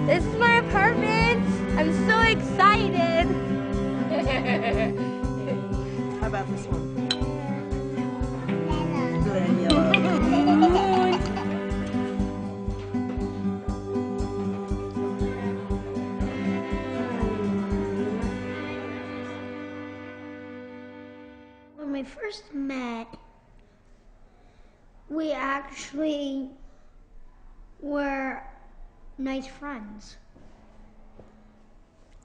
This is my apartment. I'm so excited. How about this one? When we first met, we actually were nice friends.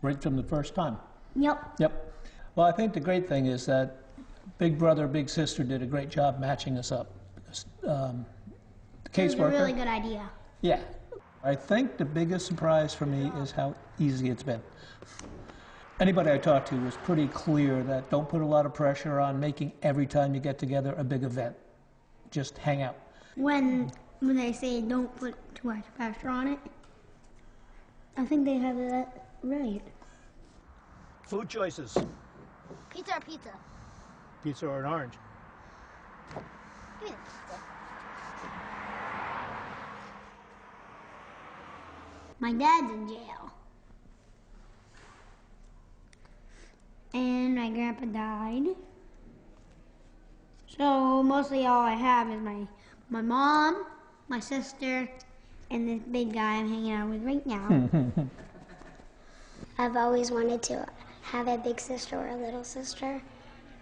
Right from the first time? Yep. Yep. Well, I think the great thing is that Big Brother, Big Sister did a great job matching us up. The caseworker. It was a really good idea. Yeah. I think the biggest surprise for me is how easy it's been. Anybody I talked to was pretty clear that don't put a lot of pressure on making every time you get together a big event. Just hang out. When they say don't put too much pressure on it, I think they have that right. Food choices. Pizza or pizza? Pizza or an orange? Give me the pizza. My dad's in jail. And my grandpa died. So mostly all I have is my mom, my sister, and this big guy I'm hanging out with right now. I've always wanted to have a big sister or a little sister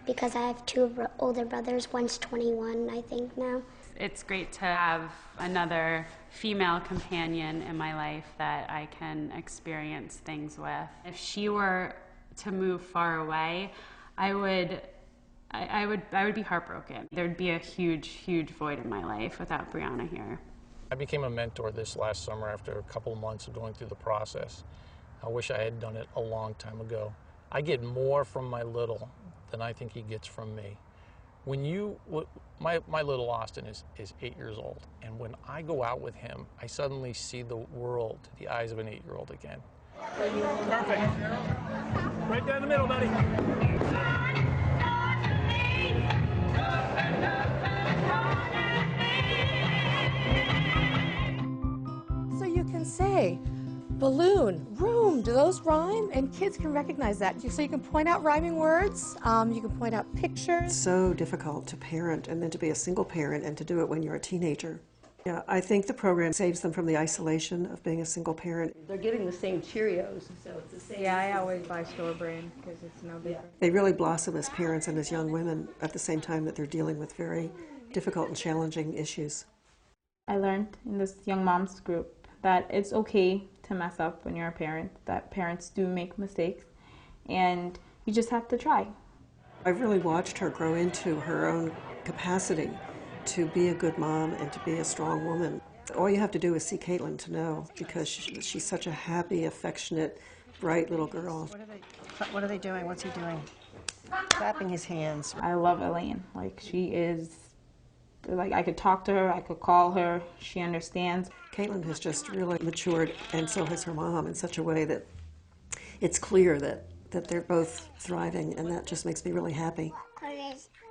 because I have two older brothers. One's 21, I think, now. It's great to have another female companion in my life that I can experience things with. If she were to move far away, I would be heartbroken. There'd be a huge, huge void in my life without Brianna here. I became a mentor this last summer after a couple of months of going through the process. I wish I had done it a long time ago. I get more from my little than I think he gets from me. My little Austin is 8 years old, and when I go out with him, I suddenly see the world through the eyes of an 8-year-old again. Perfect. Right down the middle, buddy. So you can say, balloon, room, do those rhyme? And kids can recognize that. So you can point out rhyming words, you can point out pictures. So difficult to parent and then to be a single parent and to do it when you're a teenager. Yeah, I think the program saves them from the isolation of being a single parent. They're getting the same Cheerios, so it's the same. Yeah, I always buy store brand because it's no different. They really blossom as parents and as young women at the same time that they're dealing with very difficult and challenging issues. I learned in this young moms group that it's okay to mess up when you're a parent, that parents do make mistakes, and you just have to try. I've really watched her grow into her own capacity to be a good mom and to be a strong woman. All you have to do is see Caitlin to know, because she's such a happy, affectionate, bright little girl. What are they doing? What's he doing? Clapping his hands. I love Elaine. Like, she is, like, I could talk to her, I could call her, she understands. Caitlin has just really matured, and so has her mom, in such a way that it's clear that they're both thriving, and that just makes me really happy.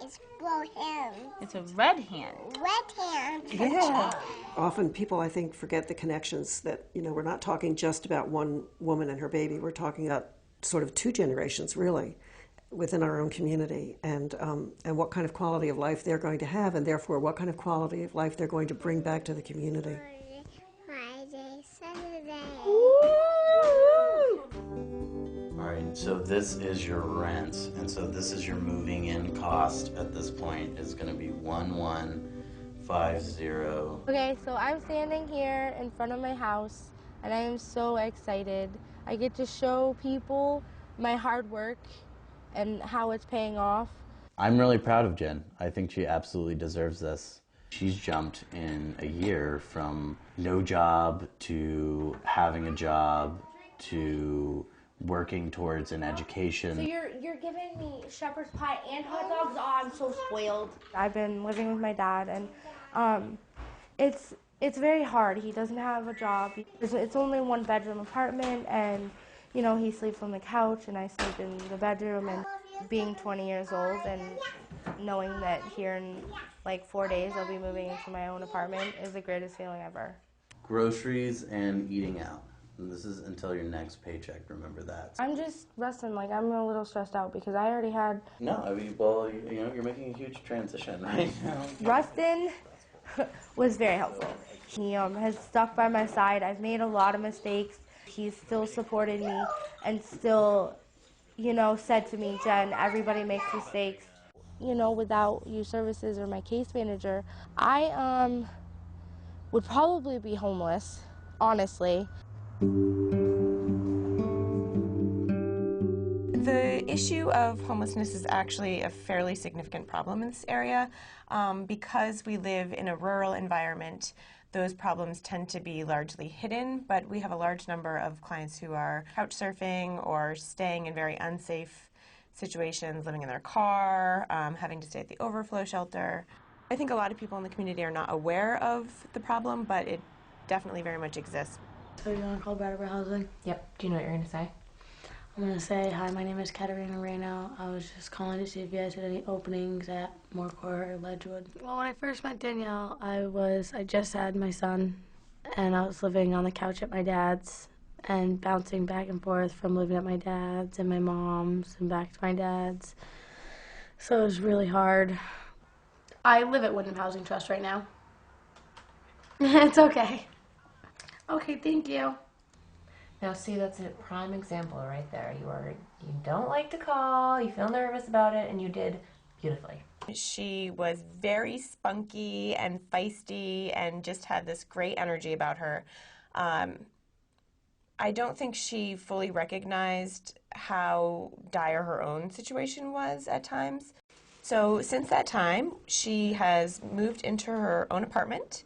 It's blue hand. It's a red hand. Red hand. Yeah. Often people, I think, forget the connections that, we're not talking just about one woman and her baby. We're talking about sort of 2 generations, really, within our own community, and what kind of quality of life they're going to have, and therefore what kind of quality of life they're going to bring back to the community. Friday, Saturday. All right, so this is your rent, and so this is your moving in cost at this point. It's going to be 1150. Okay, so I'm standing here in front of my house, and I am so excited. I get to show people my hard work and how it's paying off. I'm really proud of Jen. I think she absolutely deserves this. She's jumped in a year from no job to having a job to working towards an education. So you're giving me shepherd's pie and hot dogs? Oh, I'm so spoiled. I've been living with my dad, and it's very hard. He doesn't have a job. It's only a 1-bedroom apartment, and he sleeps on the couch and I sleep in the bedroom. And being 20 years old and knowing that here in like 4 days I'll be moving into my own apartment is the greatest feeling ever. Groceries and eating out. And this is until your next paycheck, remember that. I'm just resting, like I'm a little stressed out because I already had... No, I mean, well, you know, you're making a huge transition right now. Rustin was very helpful. He has stuck by my side. I've made a lot of mistakes. He's still supported me and still, you know, said to me, Jen, everybody makes mistakes. You know, without youth services or my case manager, I would probably be homeless, honestly. The issue of homelessness is actually a fairly significant problem in this area. Because we live in a rural environment, those problems tend to be largely hidden, but we have a large number of clients who are couch surfing or staying in very unsafe situations, living in their car, having to stay at the overflow shelter. I think a lot of people in the community are not aware of the problem, but it definitely very much exists. So you want to call Brattleboro Housing? Yep. Do you know what you're going to say? I'm going to say, hi, my name is Katerina Reno. I was just calling to see if you guys had any openings at Moorcourt or Ledgewood. Well, when I first met Danielle, I just had my son, and I was living on the couch at my dad's and bouncing back and forth from living at my dad's and my mom's and back to my dad's. So it was really hard. I live at Windham Housing Trust right now. It's okay. Okay, thank you. Now see, that's a prime example right there. You don't like to call, you feel nervous about it, and you did beautifully. She was very spunky and feisty and just had this great energy about her. I don't think she fully recognized how dire her own situation was at times. So since that time, she has moved into her own apartment.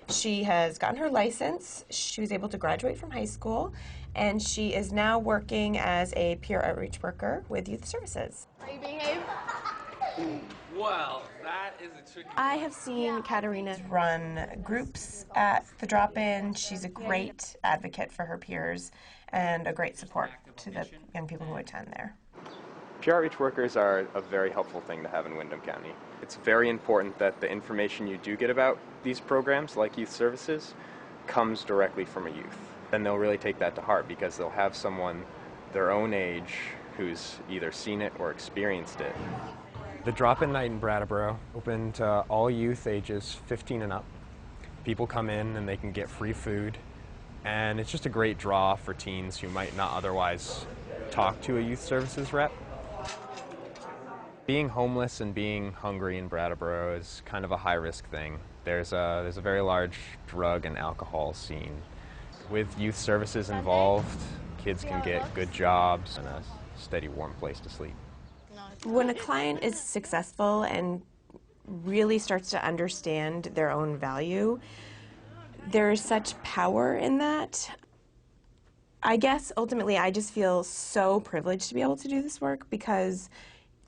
She has gotten her license. She was able to graduate from high school, and she is now working as a peer outreach worker with Youth Services. Are you behave? Well, that is a tricky one. I have seen Katerina run groups at the drop-in. She's a great advocate for her peers and a great support to the young people who attend there. Peer outreach workers are a very helpful thing to have in Windham County. It's very important that the information you do get about these programs, like Youth Services, comes directly from a youth. Then they'll really take that to heart because they'll have someone their own age who's either seen it or experienced it. The drop-in night in Brattleboro, open to all youth ages 15 and up. People come in and they can get free food, and it's just a great draw for teens who might not otherwise talk to a youth services rep. Being homeless and being hungry in Brattleboro is kind of a high-risk thing. There's a very large drug and alcohol scene. With youth services involved, kids can get good jobs and a steady, warm place to sleep. When a client is successful and really starts to understand their own value, there is such power in that. I guess ultimately I just feel so privileged to be able to do this work because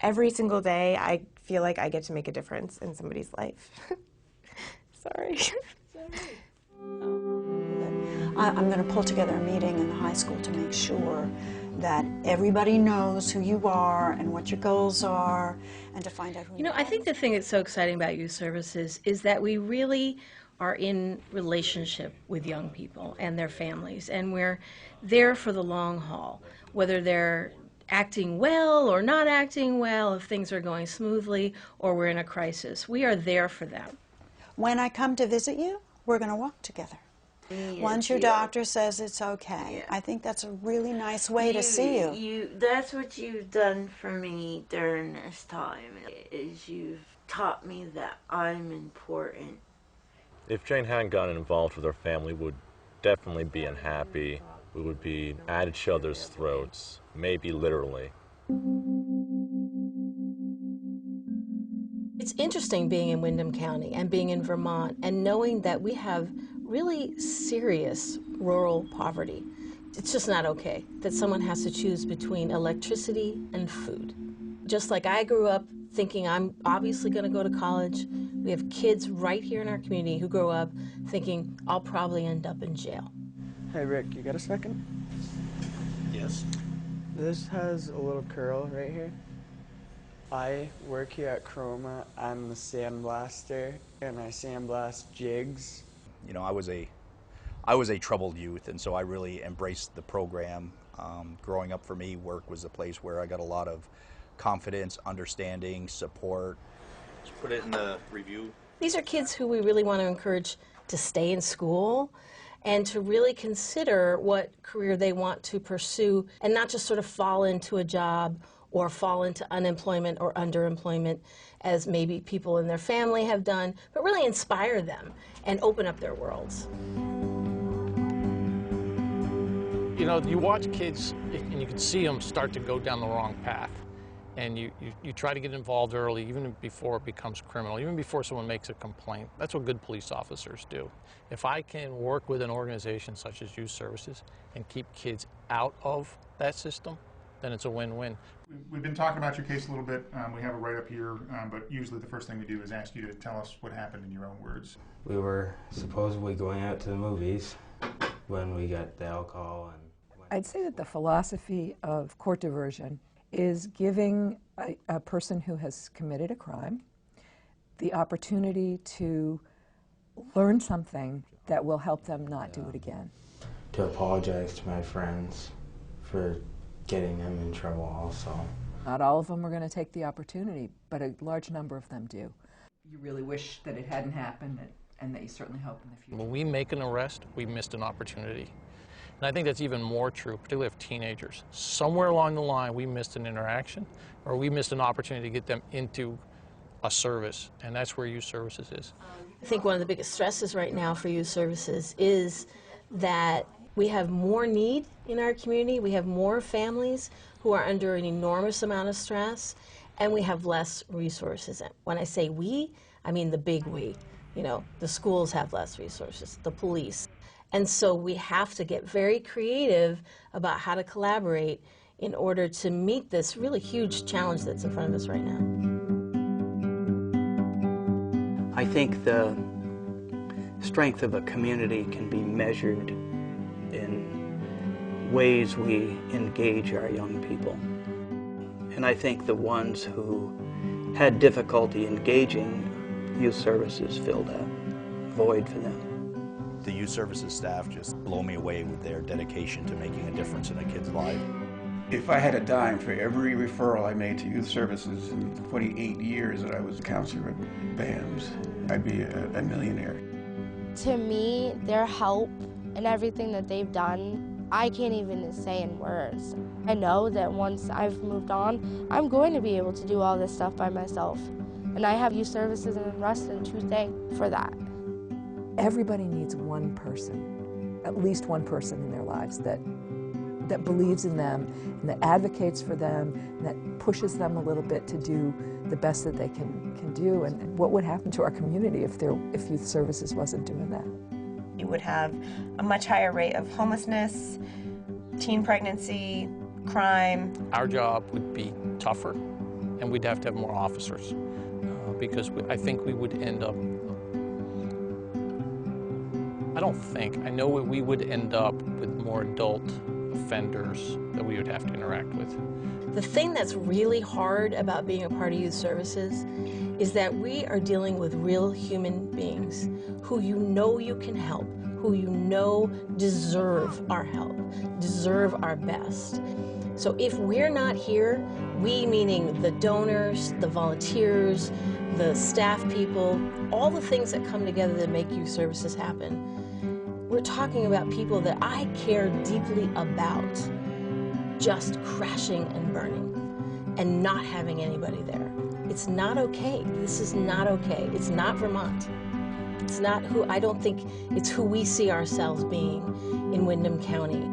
every single day I feel like I get to make a difference in somebody's life. Sorry. I'm going to pull together a meeting in the high school to make sure that everybody knows who you are and what your goals are, and to find out who you know. I think the thing that's so exciting about youth services is that we really are in relationship with young people and their families, and we're there for the long haul, whether they're acting well or not acting well, if things are going smoothly or we're in a crisis. We are there for them. When I come to visit you, we're going to walk together. Once your doctor says it's okay. I think that's a really nice way to see you. That's what you've done for me during this time, is you've taught me that I'm important. If Jane hadn't gotten involved with her family, we would definitely be unhappy. We would be at each other's throats, maybe literally. It's interesting being in Windham County and being in Vermont and knowing that we have really serious rural poverty. It's just not okay that someone has to choose between electricity and food. Just like I grew up thinking I'm obviously going to go to college, we have kids right here in our community who grow up thinking I'll probably end up in jail. Hey Rick, you got a second? Yes. This has a little curl right here. I work here at Chroma. I'm the sandblaster, and I sandblast jigs. You know, I I was a troubled youth, and so I really embraced the program. Growing up for me, work was a place where I got a lot of confidence, understanding, support. Just put it in the review. These are kids who we really want to encourage to stay in school and to really consider what career they want to pursue and not just sort of fall into a job or fall into unemployment or underemployment as maybe people in their family have done, but really inspire them and open up their worlds. You know, you watch kids and you can see them start to go down the wrong path. And you try to get involved early, even before it becomes criminal, even before someone makes a complaint. That's what good police officers do. If I can work with an organization such as Youth Services and keep kids out of that system, then it's a win-win. We've been talking about your case a little bit. We have it right up here, but usually the first thing we do is ask you to tell us what happened in your own words. We were supposedly going out to the movies when we got the alcohol. I'd say that the philosophy of court diversion is giving a person who has committed a crime the opportunity to learn something that will help them not do it again. To apologize to my friends for getting them in trouble also. Not all of them are going to take the opportunity, but a large number of them do. You really wish that it hadn't happened and that you certainly hope in the future. When we make an arrest, we missed an opportunity. And I think that's even more true, particularly of teenagers. Somewhere along the line, we missed an interaction, or we missed an opportunity to get them into a service, and that's where Youth Services is. I think one of the biggest stresses right now for Youth Services is that we have more need in our community, we have more families who are under an enormous amount of stress, and we have less resources. When I say we, I mean the big we. You know, the schools have less resources, the police. And so we have to get very creative about how to collaborate in order to meet this really huge challenge that's in front of us right now. I think the strength of a community can be measured in ways we engage our young people. And I think the ones who had difficulty engaging Youth Services filled a void for them. The Youth Services staff just blow me away with their dedication to making a difference in a kid's life. If I had a dime for every referral I made to Youth Services in the 28 years that I was a counselor at BAMS, I'd be a millionaire. To me, their help and everything that they've done, I can't even say in words. I know that once I've moved on, I'm going to be able to do all this stuff by myself. And I have Youth Services and Ruston to thank for that. Everybody needs one person, at least one person in their lives that believes in them and that advocates for them and that pushes them a little bit to do the best that they can do. And what would happen to our community if Youth Services wasn't doing that? You would have a much higher rate of homelessness, teen pregnancy, crime. Our job would be tougher, and we'd have to have more officers because I think we would end up I know we would end up with more adult offenders that we would have to interact with. The thing that's really hard about being a part of Youth Services is that we are dealing with real human beings who you know you can help, who you know deserve our help, deserve our best. So if we're not here, we meaning the donors, the volunteers, the staff people, all the things that come together to make Youth Services happen, we're talking about people that I care deeply about just crashing and burning and not having anybody there. It's not okay. This is not okay. It's not Vermont. It's not I don't think it's who we see ourselves being in Windham County.